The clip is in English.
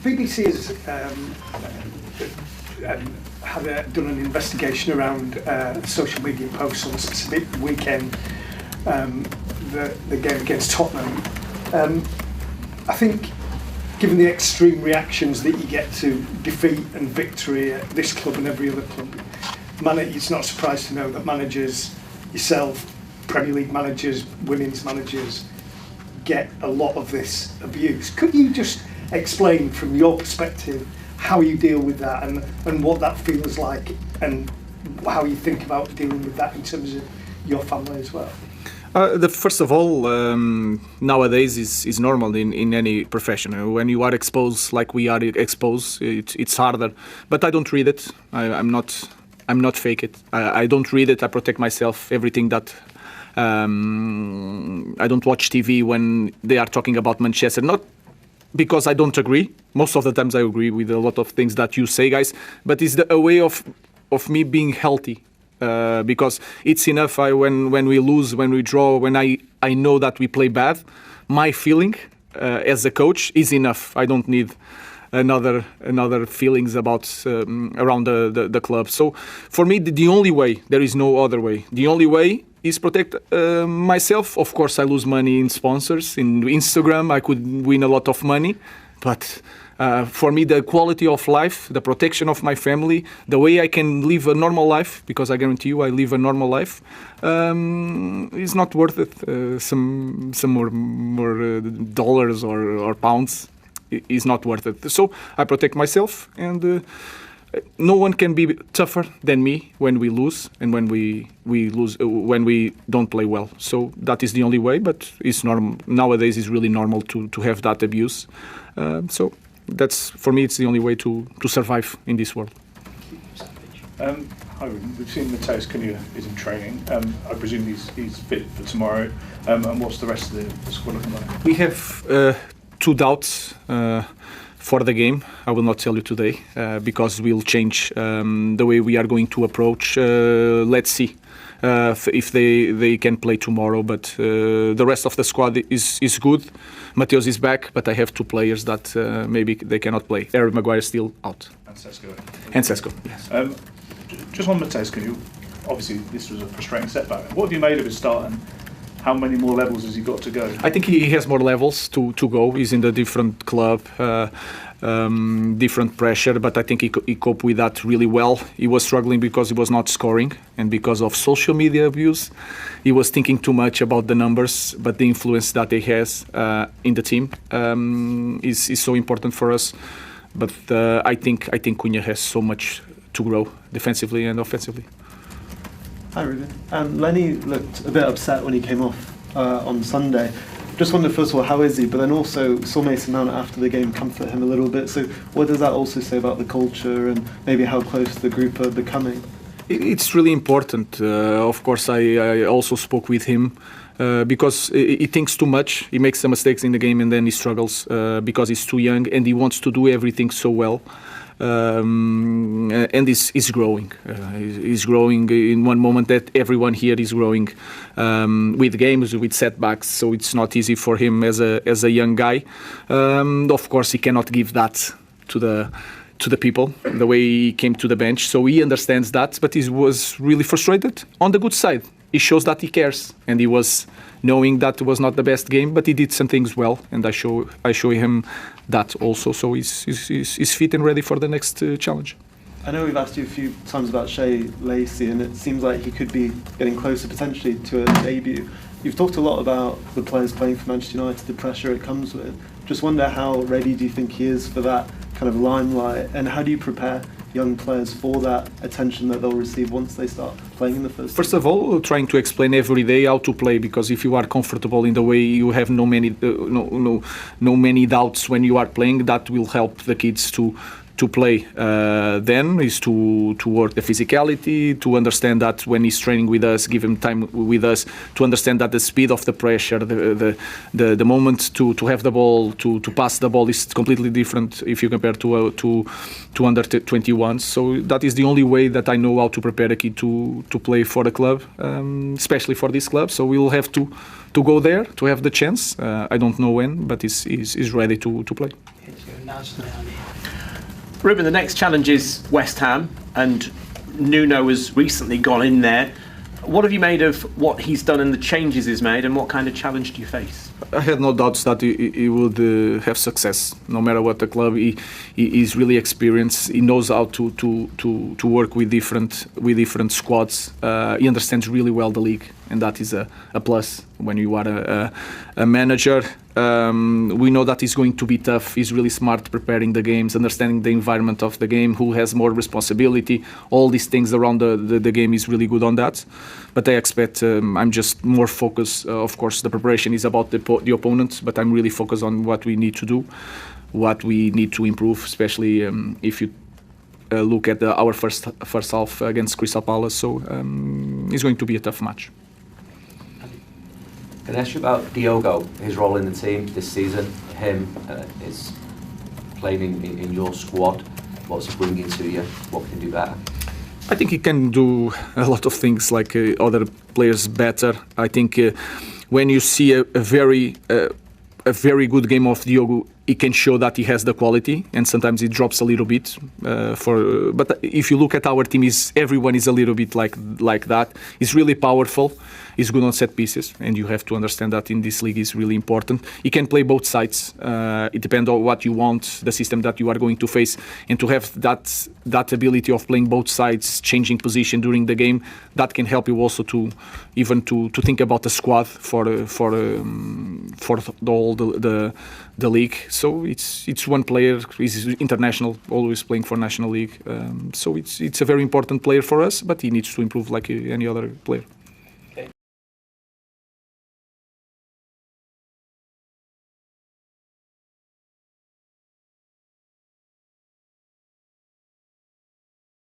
BBC has done an investigation around social media posts on a specific weekend, the game against Tottenham. I think, given the extreme reactions that you get to defeat and victory at this club and every other club, it's not a surprise to know that managers, yourself, Premier League managers, women's managers, get a lot of this abuse. Could you just explain from your perspective how you deal with that and what that feels like and how you think about dealing with that in terms of your family as well? First of all, nowadays is normal in any profession. When you are exposed like we are exposed, it's harder. But I don't read it. I'm not fake it. I don't read it. I protect myself. Everything that I don't watch TV when they are talking about Manchester. Not because I don't agree. Most of the times I agree with a lot of things that you say, guys. But it's a way of me being healthy. Because it's enough when we lose, when we draw, when I know that we play bad, my feeling as a coach is enough. I don't need another feelings about around the club. So for me, the only way, there is no other way. The only way is protect myself. Of course, I lose money in sponsors. In Instagram, I could win a lot of money, but for me, the quality of life, the protection of my family, the way I can live a normal life, because I guarantee you I live a normal life, is not worth it. Some more dollars or pounds is not worth it. So I protect myself, and no one can be tougher than me when we lose and when we lose when we don't play well. So that is the only way. But it's normal nowadays. It's really normal to have that abuse. So. That's, for me, it's the only way to survive in this world. Hi, Ruben. We've seen Matheus Cunha is in training. I presume he's fit for tomorrow. And what's the rest of the squad looking like? We have 2 doubts for the game. I will not tell you today because we'll change the way we are going to approach. Let's see if they can play tomorrow. But the rest of the squad is good. Matheus is back, but I have 2 players that maybe they cannot play. Harry Maguire is still out. And Sesko, yes. Just on Matheus Cunha, obviously this was a frustrating setback. What have you made of his start, and how many more levels has he got to go? I think he has more levels to go. He's in a different club, different pressure, but I think he coped with that really well. He was struggling because he was not scoring, and because of social media abuse, he was thinking too much about the numbers, but the influence that he has in the team is so important for us. But I think Cunha has so much to grow defensively and offensively. Hi, Ruben. Lenny looked a bit upset when he came off on Sunday. Just wondered, first of all, how is he? But then also saw Mason Mount after the game comfort him a little bit. So what does that also say about the culture and maybe how close the group are becoming? It's really important. Of course, I also spoke with him because he thinks too much. He makes some mistakes in the game and then he struggles because he's too young and he wants to do everything so well. And is growing. He's growing in one moment that everyone here is growing with games, with setbacks. So it's not easy for him as a young guy. Of course, he cannot give that to the people the way he came to the bench. So he understands that, but he was really frustrated. On the good side, he shows that he cares, and he was knowing that it was not the best game, but he did some things well, and I show him that also. So he's fit and ready for the next challenge. I know we've asked you a few times about Shea Lacey, and it seems like he could be getting closer potentially to a debut. You've talked a lot about the players playing for Manchester United, the pressure it comes with. Just wonder, how ready do you think he is for that kind of limelight, and how do you prepare young players for that attention that they'll receive once they start playing in the first First of all, trying to explain every day how to play, because if you are comfortable in the way, you have no many doubts when you are playing. That will help the kids to play. Then is to work the physicality, to understand that when he's training with us, give him time with us, to understand that the speed of the pressure, the moment to have the ball, to pass the ball is completely different if you compare to under 21. So that is the only way that I know how to prepare a kid to play for the club, especially for this club. So we'll have to go there to have the chance. I don't know when, but he's ready to play. Ruben, the next challenge is West Ham, and Nuno has recently gone in there. What have you made of what he's done and the changes he's made, and what kind of challenge do you face? I had no doubts that he would have success, no matter what the club. He is really experienced. He knows how to work with different squads. He understands really well the league, and that is a plus when you are a manager. We know that he's going to be tough. He's really smart preparing the games, understanding the environment of the game, who has more responsibility. All these things around the game is really good on that. But I expect I'm just more focused. Of course, the preparation is about the opponent, but I'm really focused on what we need to do, what we need to improve, especially if you look at our first half against Crystal Palace. So it's going to be a tough match. Can I ask you about Diogo, his role in the team this season? Him is playing in your squad. What's he bringing to you? What can he do better? I think he can do a lot of things like other players better. I think when you see a very good game of Diogo, he can show that he has the quality, and sometimes it drops a little bit. But if you look at our team, everyone is a little bit like that. He's really powerful. He's good on set pieces, and you have to understand that in this league is really important. He can play both sides. It depends on what you want, the system that you are going to face, and to have that ability of playing both sides, changing position during the game, that can help you also to think about the squad for the league. So it's one player. He's international, always playing for National League. So it's a very important player for us, but he needs to improve like any other player.